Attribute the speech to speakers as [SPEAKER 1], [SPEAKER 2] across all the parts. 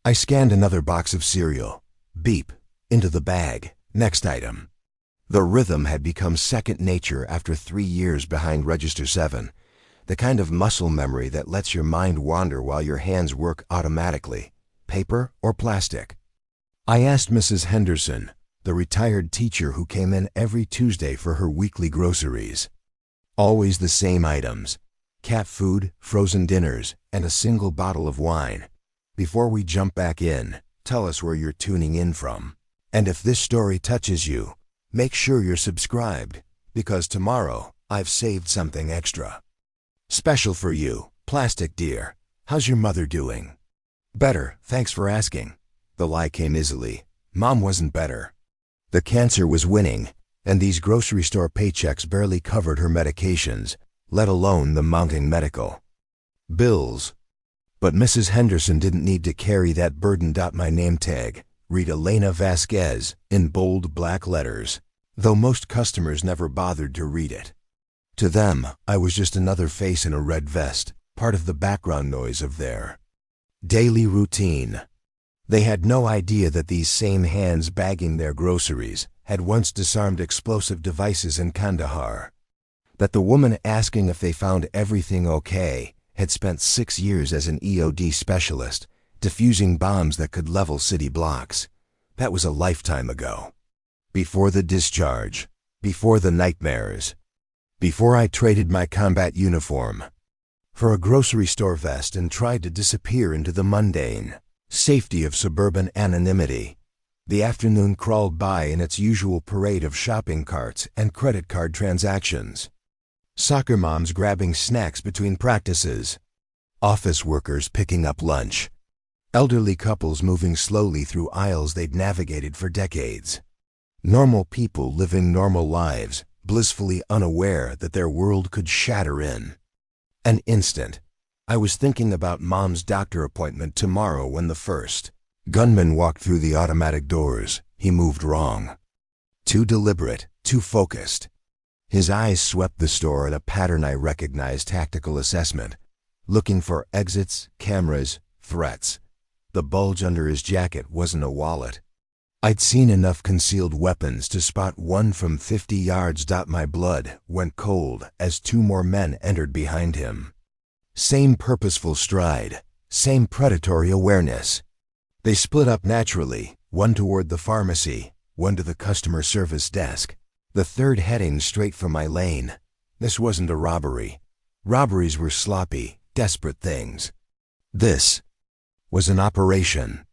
[SPEAKER 1] I scanned another box of cereal. Beep. Into the bag. Next item. The rhythm had become second nature after 3 years behind Register 7, the kind of muscle memory that lets your mind wander while your hands work automatically, paper or plastic. I asked Mrs. Henderson, the retired teacher who came in every Tuesday for her weekly groceries. Always the same items: cat food, frozen dinners, and a single bottle of wine. Before we jump back in, tell us where you're tuning in from. And if this story touches you, make sure you're subscribed, because tomorrow I've saved something extra. Special for you, Plastic Dear. How's your mother doing? Better, thanks for asking. The lie came easily. Mom wasn't better. The cancer was winning, and these grocery store paychecks barely covered her medications, let alone the mounting medical bills. But Mrs. Henderson didn't need to carry that burden. My name tag, read Elena Vasquez, in bold black letters, though most customers never bothered to read it. To them, I was just another face in a red vest, part of the background noise of their daily routine. They had no idea that these same hands bagging their groceries had once disarmed explosive devices in Kandahar. That the woman asking if they found everything okay had spent 6 years as an EOD specialist, defusing bombs that could level city blocks. That was a lifetime ago. Before the discharge, before the nightmares, before I traded my combat uniform for a grocery store vest and tried to disappear into the mundane safety of suburban anonymity. The afternoon crawled by in its usual parade of shopping carts and credit card transactions. Soccer moms grabbing snacks between practices. Office workers picking up lunch. Elderly couples moving slowly through aisles they'd navigated for decades. Normal people living normal lives, blissfully unaware that their world could shatter in an instant. I was thinking about Mom's doctor appointment tomorrow when the first gunman walked through the automatic doors. He moved wrong. Too deliberate, too focused. His eyes swept the store in a pattern I recognized: tactical assessment, looking for exits, cameras, threats. The bulge under his jacket wasn't a wallet. I'd seen enough concealed weapons to spot one from 50 yards. My blood went cold as 2 more men entered behind him. Same purposeful stride, same predatory awareness. They split up naturally, one toward the pharmacy, one to the customer service desk, the third heading straight for my lane. This wasn't a robbery. Robberies were sloppy, desperate things. This was an operation.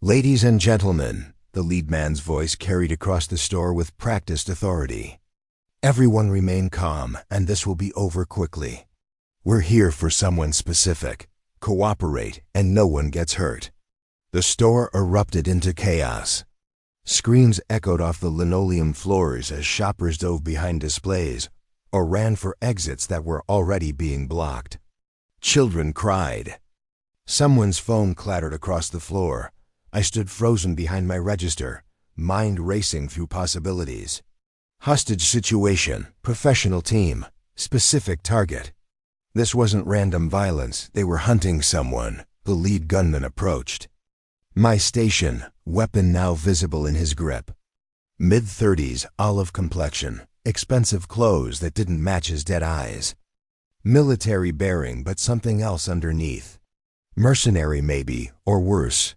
[SPEAKER 1] Ladies and gentlemen, the lead man's voice carried across the store with practiced authority. Everyone remain calm, and this will be over quickly. We're here for someone specific. Cooperate, and no one gets hurt. The store erupted into chaos. Screams echoed off the linoleum floors as shoppers dove behind displays or ran for exits that were already being blocked. Children cried. Someone's phone clattered across the floor. I stood frozen behind my register, mind racing through possibilities. Hostage situation, professional team, specific target. This wasn't random violence. They were hunting someone. The lead gunman approached my station, weapon now visible in his grip. Mid-30s, olive complexion, expensive clothes that didn't match his dead eyes. Military bearing, but something else underneath. Mercenary maybe, or worse.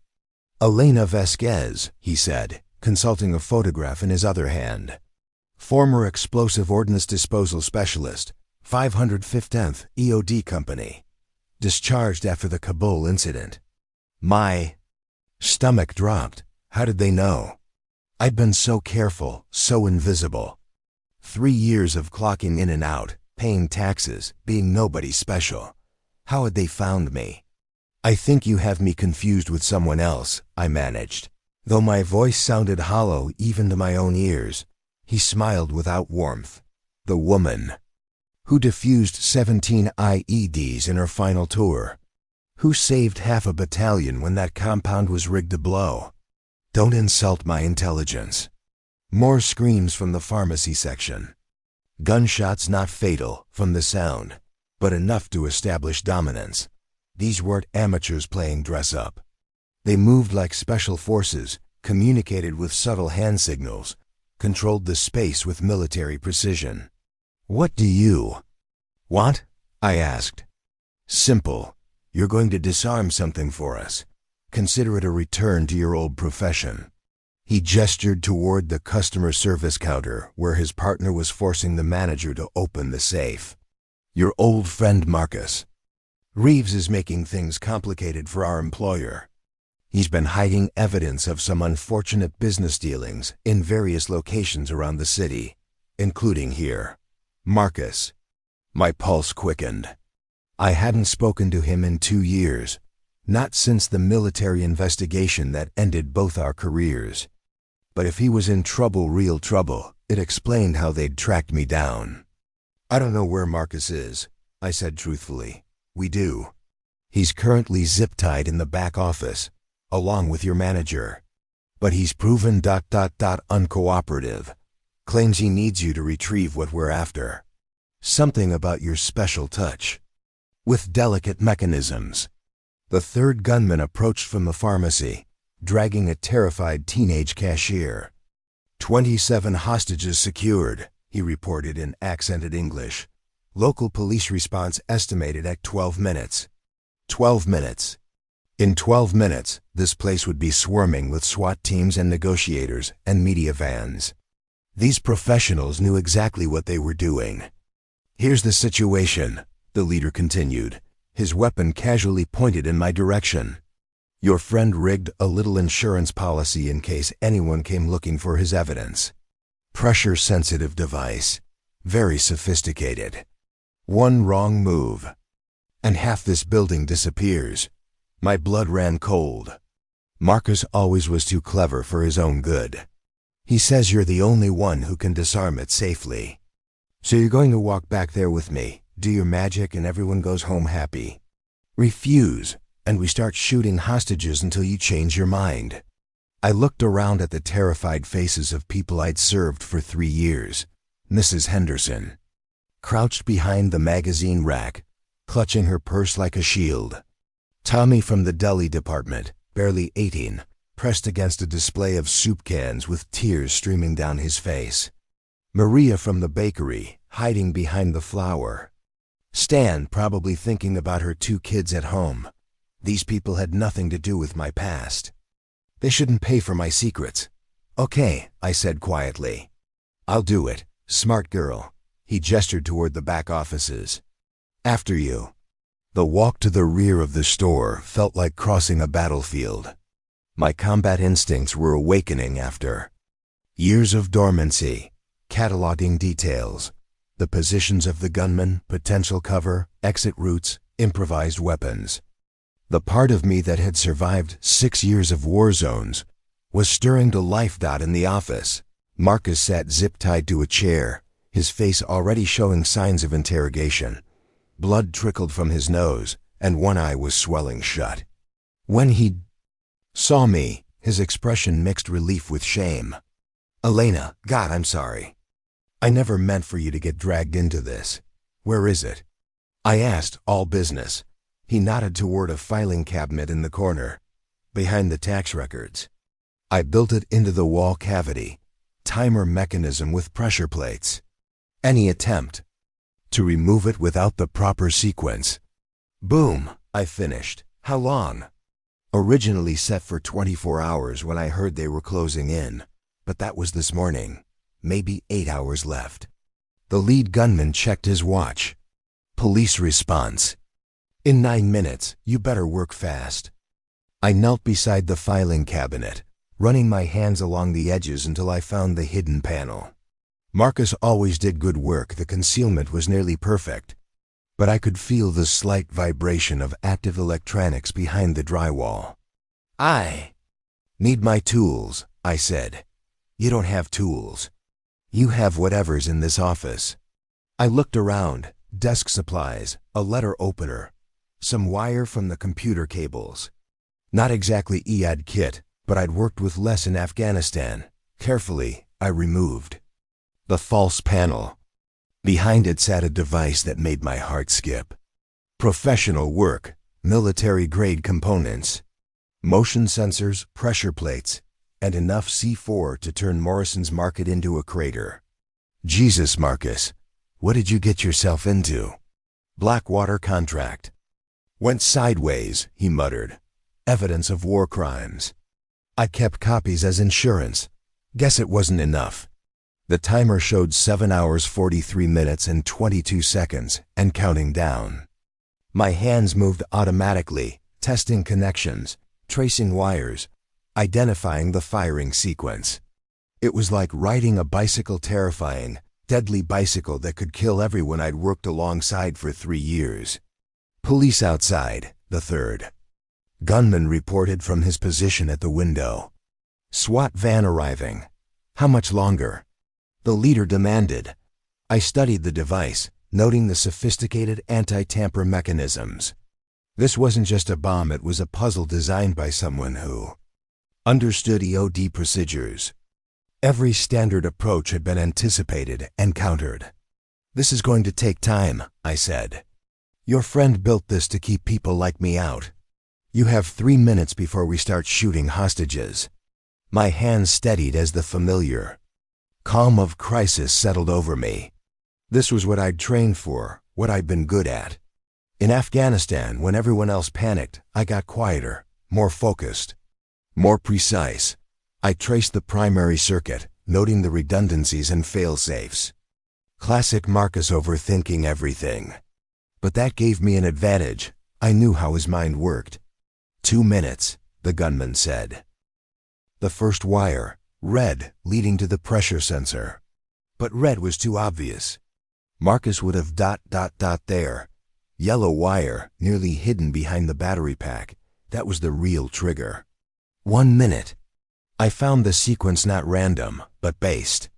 [SPEAKER 1] Elena Vasquez, he said, consulting a photograph in his other hand. Former explosive ordnance disposal specialist, 515th EOD Company. Discharged after the Kabul incident. My stomach dropped. How did they know? I'd been so careful, so invisible. 3 years of clocking in and out, paying taxes, being nobody special. How had they found me? I think you have me confused with someone else, I managed. Though my voice sounded hollow even to my own ears, he smiled without warmth. The woman who defused 17 IEDs in her final tour. Who saved half a battalion when that compound was rigged to blow. Don't insult my intelligence. More screams from the pharmacy section. Gunshots not fatal from the sound, but enough to establish dominance. These weren't amateurs playing dress-up. They moved like special forces, communicated with subtle hand signals, controlled the space with military precision. "What do you want?" I asked. "Simple. You're going to disarm something for us. Consider it a return to your old profession." He gestured toward the customer service counter where his partner was forcing the manager to open the safe. "Your old friend Marcus. Reeves is making things complicated for our employer. He's been hiding evidence of some unfortunate business dealings in various locations around the city, including here. Marcus." My pulse quickened. I hadn't spoken to him in 2 years, not since the military investigation that ended both our careers. But if he was in trouble, real trouble, it explained how they'd tracked me down. "I don't know where Marcus is," I said truthfully. "We do. He's currently zip-tied in the back office, along with your manager. But he's proven ... uncooperative. Claims he needs you to retrieve what we're after. Something about your special touch. With delicate mechanisms." The third gunman approached from the pharmacy, dragging a terrified teenage cashier. 27 hostages secured, he reported in accented English. Local police response estimated at 12 minutes. 12 minutes. In 12 minutes, this place would be swarming with SWAT teams and negotiators and media vans. These professionals knew exactly what they were doing. "Here's the situation," the leader continued, his weapon casually pointed in my direction. "Your friend rigged a little insurance policy in case anyone came looking for his evidence. Pressure-sensitive device. Very sophisticated. One wrong move, and half this building disappears." My blood ran cold. Marcus always was too clever for his own good. "He says you're the only one who can disarm it safely. So you're going to walk back there with me, do your magic, and everyone goes home happy. Refuse, and we start shooting hostages until you change your mind." I looked around at the terrified faces of people I'd served for 3 years. Mrs. Henderson, crouched behind the magazine rack, clutching her purse like a shield. Tommy from the deli department, barely 18, pressed against a display of soup cans with tears streaming down his face. Maria from the bakery, hiding behind the flour. Stan probably thinking about her 2 kids at home. These people had nothing to do with my past. They shouldn't pay for my secrets. "Okay," I said quietly. "I'll do it. Smart girl." He gestured toward the back offices. "After you." The walk to the rear of the store felt like crossing a battlefield. My combat instincts were awakening after years of dormancy, cataloging details, the positions of the gunmen, potential cover, exit routes, improvised weapons. The part of me that had survived 6 years of war zones was stirring to life. In the office, Marcus sat zip-tied to a chair, his face already showing signs of interrogation. Blood trickled from his nose, and one eye was swelling shut. When he saw me, his expression mixed relief with shame. "Elena, God, I'm sorry. I never meant for you to get dragged into this. Where is it?" I asked, all business. He nodded toward a filing cabinet in the corner, behind the tax records. "I built it into the wall cavity. Timer mechanism with pressure plates. Any attempt to remove it without the proper sequence. Boom," I finished. "How long?" "Originally set for 24 hours when I heard they were closing in, but that was this morning. Maybe 8 hours left." The lead gunman checked his watch. Police response. "In 9 minutes, you better work fast." I knelt beside the filing cabinet, running my hands along the edges until I found the hidden panel. Marcus always did good work. The concealment was nearly perfect, but I could feel the slight vibration of active electronics behind the drywall. "I need my tools," I said. "You don't have tools. You have whatever's in this office." I looked around. Desk supplies, a letter opener, some wire from the computer cables. Not exactly EAD kit, but I'd worked with less in Afghanistan. Carefully, I removed the false panel. Behind it sat a device that made my heart skip. Professional work, military-grade components. Motion sensors, pressure plates, and enough C4 to turn Morrison's market into a crater. Jesus, Marcus, what did you get yourself into? Blackwater contract. Went sideways, he muttered. Evidence of war crimes. I kept copies as insurance. Guess it wasn't enough. The timer showed 7 hours 43 minutes and 22 seconds and counting down. My hands moved automatically, testing connections, tracing wires, identifying the firing sequence. It was like riding a bicycle, terrifying, deadly bicycle that could kill everyone I'd worked alongside for 3 years. Police outside, the third. Gunman reported from his position at the window. SWAT van arriving. How much longer? The leader demanded. I studied the device, noting the sophisticated anti-tamper mechanisms. This wasn't just a bomb, it was a puzzle designed by someone who understood EOD procedures. Every standard approach had been anticipated and countered. This is going to take time, I said. Your friend built this to keep people like me out. You have 3 minutes before we start shooting hostages. My hands steadied as the familiar calm of crisis settled over me. This was what I'd trained for, what I'd been good at. In Afghanistan, when everyone else panicked, I got quieter, more focused, more precise. I traced the primary circuit, noting the redundancies and fail-safes. Classic Marcus overthinking everything. But that gave me an advantage. I knew how his mind worked. 2 minutes, the gunman said. The first wire, red, leading to the pressure sensor. But red was too obvious. Marcus would have ... there. Yellow wire, nearly hidden behind the battery pack. That was the real trigger. 1 minute. I found the sequence not random, but based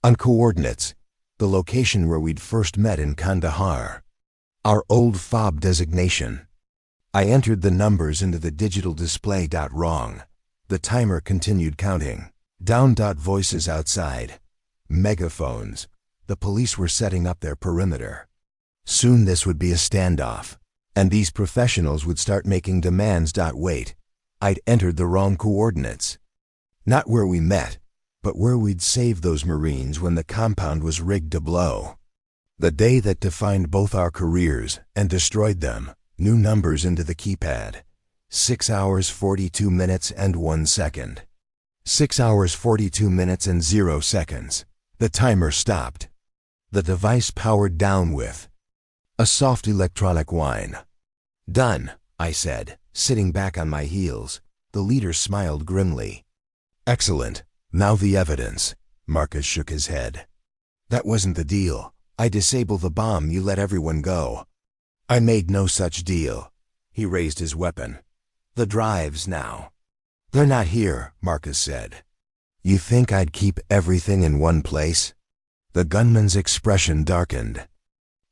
[SPEAKER 1] on coordinates, the location where we'd first met in Kandahar. Our old fob designation. I entered the numbers into the digital display. Wrong. The timer continued counting. Down. Voices outside. Megaphones. The police were setting up their perimeter. Soon this would be a standoff, and these professionals would start making demands. Wait. I'd entered the wrong coordinates. Not where we met, but where we'd save those Marines when the compound was rigged to blow. The day that defined both our careers and destroyed them. New numbers into the keypad. 6 hours 42 minutes and 1 second. 6 hours 42 minutes and 0 seconds. The timer stopped. The device powered down with a soft electronic whine. Done, I said, sitting back on my heels. The leader smiled grimly. Excellent. Now the evidence. Marcus shook his head. That wasn't the deal. I disabled the bomb, you let everyone go. I made no such deal. He raised his weapon. The drives now. They're not here, Marcus said. You think I'd keep everything in one place? The gunman's expression darkened.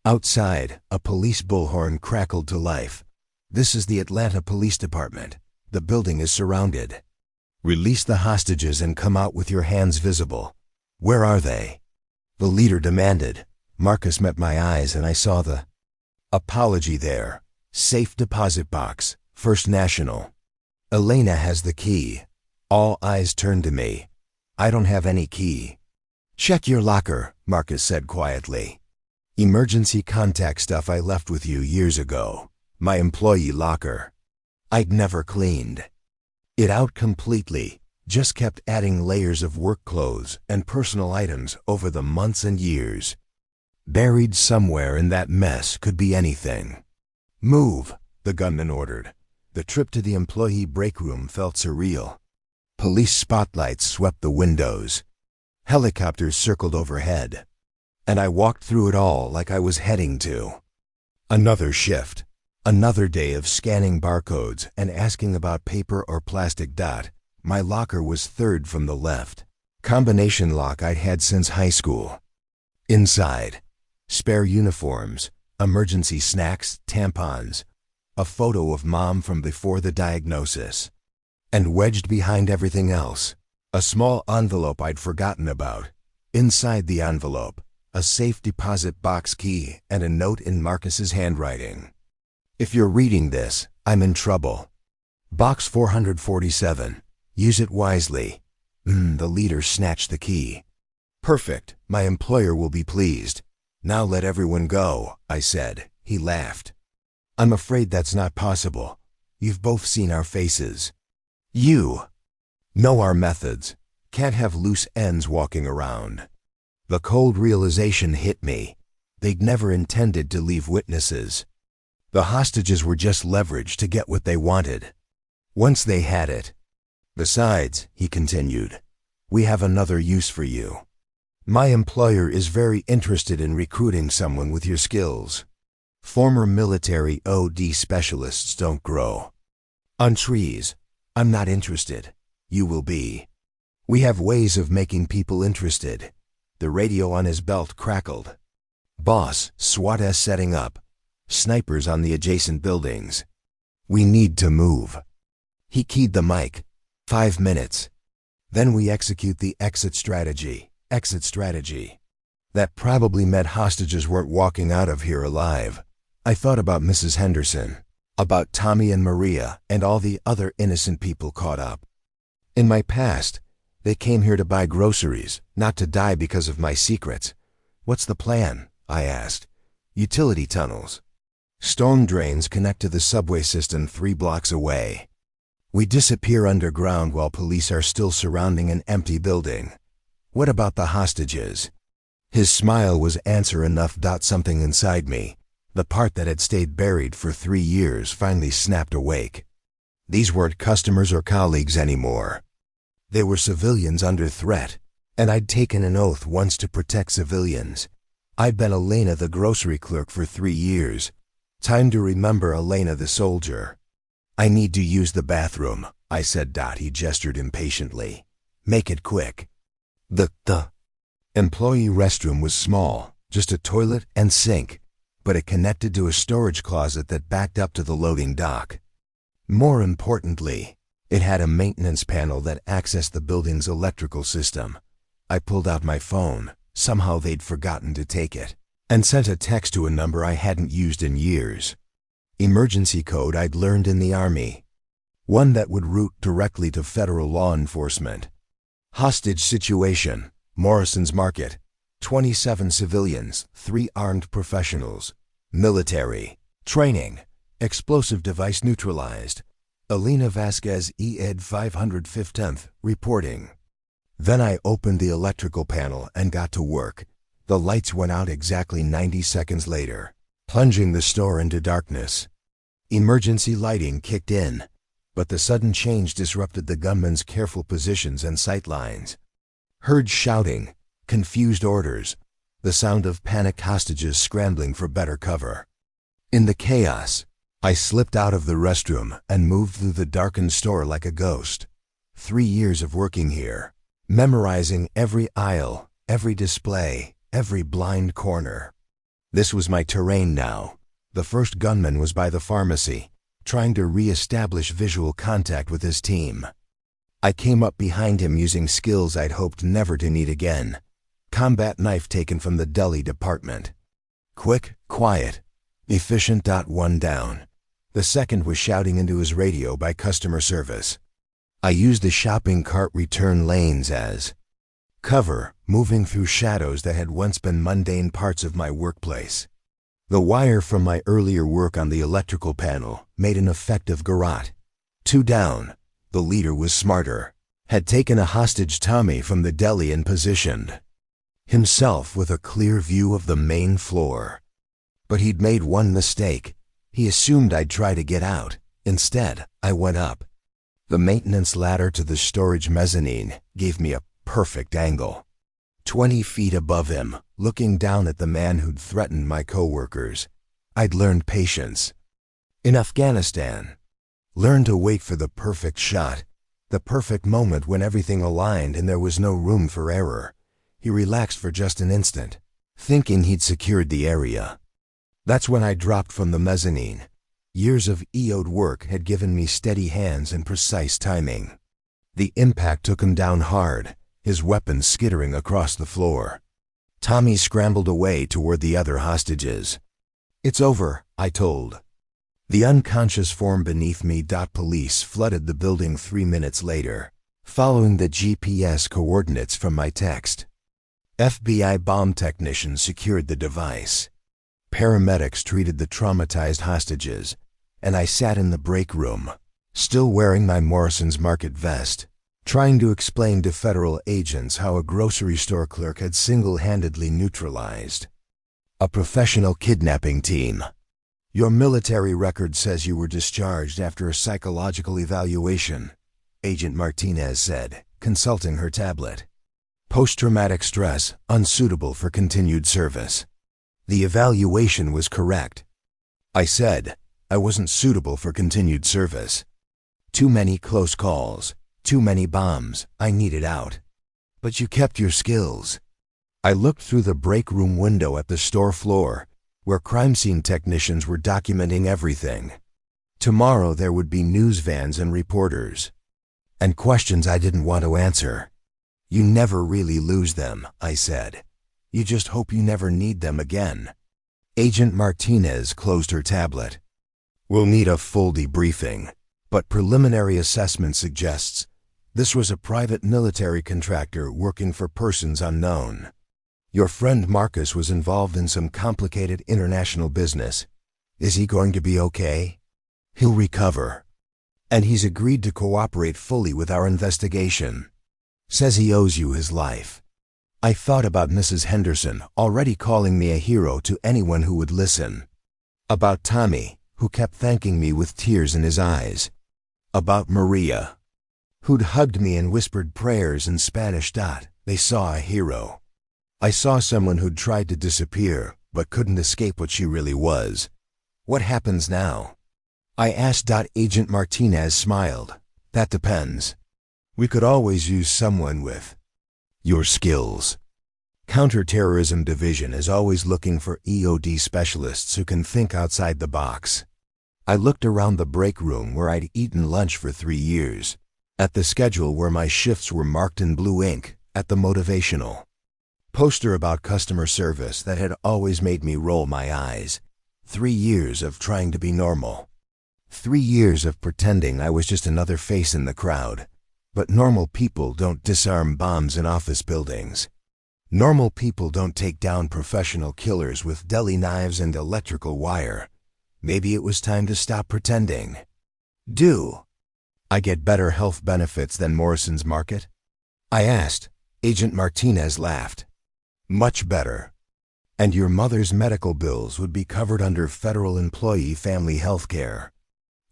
[SPEAKER 1] Outside, a police bullhorn crackled to life. This is the Atlanta Police Department. The building is surrounded. Release the hostages and come out with your hands visible. Where are they? The leader demanded. Marcus met my eyes and I saw the apology there. Safe deposit box, First National. Elena has the key. All eyes turned to me. I don't have any key. Check your locker, Marcus said quietly. Emergency contact stuff I left with you years ago. My employee locker. I'd never cleaned it out completely, just kept adding layers of work clothes and personal items over the months and years. Buried somewhere in that mess could be anything. Move, the gunman ordered. The trip to the employee break room felt surreal. Police spotlights swept the windows. Helicopters circled overhead. And I walked through it all like I was heading to another shift. Another day of scanning barcodes and asking about paper or plastic. My locker was third from the left. Combination lock I'd had since high school. Inside, spare uniforms, emergency snacks, tampons, a photo of Mom from before the diagnosis. And wedged behind everything else, a small envelope I'd forgotten about. Inside the envelope, a safe deposit box key and a note in Marcus's handwriting. If you're reading this, I'm in trouble. Box 447. Use it wisely. The leader snatched the key. Perfect. My employer will be pleased. Now let everyone go, I said. He laughed. I'm afraid that's not possible. You've both seen our faces. You know our methods. Can't have loose ends walking around. The cold realization hit me. They'd never intended to leave witnesses. The hostages were just leverage to get what they wanted. Once they had it. Besides, he continued, we have another use for you. My employer is very interested in recruiting someone with your skills. Former military OD specialists don't grow on trees. I'm not interested. You will be. We have ways of making people interested. The radio on his belt crackled. Boss, SWAT is setting up. Snipers on the adjacent buildings. We need to move. He keyed the mic. 5 minutes. Then we execute the exit strategy. Exit strategy. That probably meant hostages weren't walking out of here alive. I thought about Mrs. Henderson, about Tommy and Maria, and all the other innocent people caught up. In my past, they came here to buy groceries, not to die because of my secrets. What's the plan? I asked. Utility tunnels. Storm drains connect to the subway system 3 blocks away. We disappear underground while police are still surrounding an empty building. What about the hostages? His smile was answer enough. Something inside me, the part that had stayed buried for 3 years, finally snapped awake. These weren't customers or colleagues anymore. They were civilians under threat, and I'd taken an oath once to protect civilians. I'd been Elena the grocery clerk for 3 years. Time to remember Elena the soldier. I need to use the bathroom, I said. He gestured impatiently. Make it quick. The employee restroom was small, just a toilet and sink, but it connected to a storage closet that backed up to the loading dock. More importantly, it had a maintenance panel that accessed the building's electrical system. I pulled out my phone, somehow they'd forgotten to take it, and sent a text to a number I hadn't used in years. Emergency code I'd learned in the Army. One that would route directly to federal law enforcement. Hostage situation, Morrison's Market. 27 civilians, 3 armed professionals. Military. Training. Explosive device neutralized. Elena Vasquez ED 515th, reporting. Then I opened the electrical panel and got to work. The lights went out exactly 90 seconds later, plunging the store into darkness. Emergency lighting kicked in, but the sudden change disrupted the gunmen's careful positions and sight lines. Heard shouting, confused orders, the sound of panicked hostages scrambling for better cover. In the chaos, I slipped out of the restroom and moved through the darkened store like a ghost. 3 years of working here, memorizing every aisle, every display, every blind corner. This was my terrain now. The first gunman was by the pharmacy, trying to re-establish visual contact with his team. I came up behind him using skills I'd hoped never to need again. Combat knife taken from the deli department. Quick, quiet, efficient. 1 down. The second was shouting into his radio by customer service. I used the shopping cart return lanes as cover, moving through shadows that had once been mundane parts of my workplace. The wire from my earlier work on the electrical panel made an effective garrote. 2 down. The leader was smarter. Had taken a hostage Tommy from the deli and positioned himself with a clear view of the main floor. But he'd made one mistake. He assumed I'd try to get out. Instead, I went up. The maintenance ladder to the storage mezzanine gave me a perfect angle. 20 feet above him, looking down at the man who'd threatened my coworkers. I'd learned patience. In Afghanistan, learned to wait for the perfect shot, the perfect moment when everything aligned and there was no room for error. He relaxed for just an instant, thinking he'd secured the area. That's when I dropped from the mezzanine. Years of EO'd work had given me steady hands and precise timing. The impact took him down hard, his weapon skittering across the floor. Tommy scrambled away toward the other hostages. It's over, I told. The unconscious form beneath me. Police flooded the building 3 minutes later, following the GPS coordinates from my text. FBI bomb technicians secured the device. Paramedics treated the traumatized hostages, and I sat in the break room, still wearing my Morrison's Market vest, trying to explain to federal agents how a grocery store clerk had single-handedly neutralized a professional kidnapping team. Your military record says you were discharged after a psychological evaluation, Agent Martinez said, consulting her tablet. Post-traumatic stress, unsuitable for continued service. The evaluation was correct. I said, I wasn't suitable for continued service. Too many close calls, too many bombs, I needed out. But you kept your skills. I looked through the break room window at the store floor, where crime scene technicians were documenting everything. Tomorrow there would be news vans and reporters. And questions I didn't want to answer. You never really lose them, I said. You just hope you never need them again. Agent Martinez closed her tablet. We'll need a full debriefing, but preliminary assessment suggests this was a private military contractor working for persons unknown. Your friend Marcus was involved in some complicated international business. Is he going to be okay? He'll recover. And he's agreed to cooperate fully with our investigation. Says he owes you his life. I thought about Mrs. Henderson already calling me a hero to anyone who would listen. About Tommy, who kept thanking me with tears in his eyes. About Maria, who'd hugged me and whispered prayers in Spanish. They saw a hero. I saw someone who'd tried to disappear, but couldn't escape what she really was. What happens now? I asked. Agent Martinez smiled. That depends. We could always use someone with your skills. Counterterrorism Division is always looking for EOD specialists who can think outside the box. I looked around the break room where I'd eaten lunch for 3 years, at the schedule where my shifts were marked in blue ink, at the motivational poster about customer service that had always made me roll my eyes. 3 years of trying to be normal. 3 years of pretending I was just another face in the crowd. But normal people don't disarm bombs in office buildings. Normal people don't take down professional killers with deli knives and electrical wire. Maybe it was time to stop pretending. Do I get better health benefits than Morrison's Market? I asked. Agent Martinez laughed. Much better. And your mother's medical bills would be covered under federal employee family health care.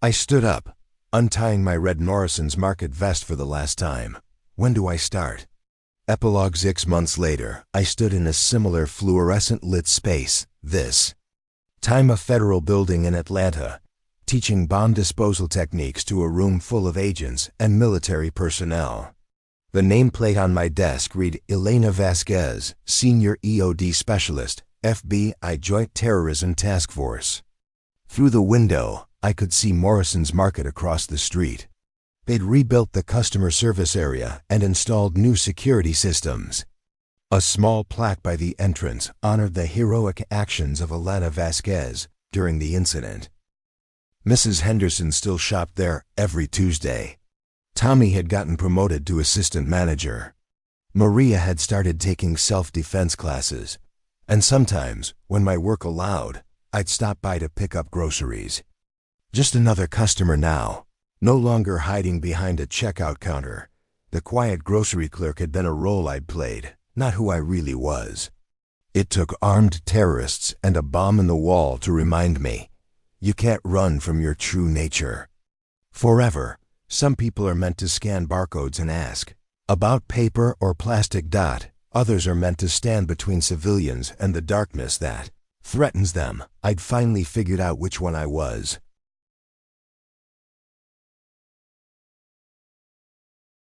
[SPEAKER 1] I stood up, untying my red Morrison's Market vest for the last time. When do I start? Epilogue. 6 months later, I stood in a similar fluorescent-lit space, this time a federal building in Atlanta, teaching bomb disposal techniques to a room full of agents and military personnel. The nameplate on my desk read Elena Vasquez, Senior EOD Specialist, FBI Joint Terrorism Task Force. Through the window, I could see Morrison's Market across the street. They'd rebuilt the customer service area and installed new security systems. A small plaque by the entrance honored the heroic actions of Elena Vasquez during the incident. Mrs. Henderson still shopped there every Tuesday. Tommy had gotten promoted to assistant manager. Maria had started taking self-defense classes, and sometimes, when my work allowed, I'd stop by to pick up groceries. Just another customer now, no longer hiding behind a checkout counter. The quiet grocery clerk had been a role I'd played, not who I really was. It took armed terrorists and a bomb in the wall to remind me, you can't run from your true nature. Forever, some people are meant to scan barcodes and ask about paper or plastic. Others are meant to stand between civilians and the darkness that threatens them. I'd finally figured out which one I was.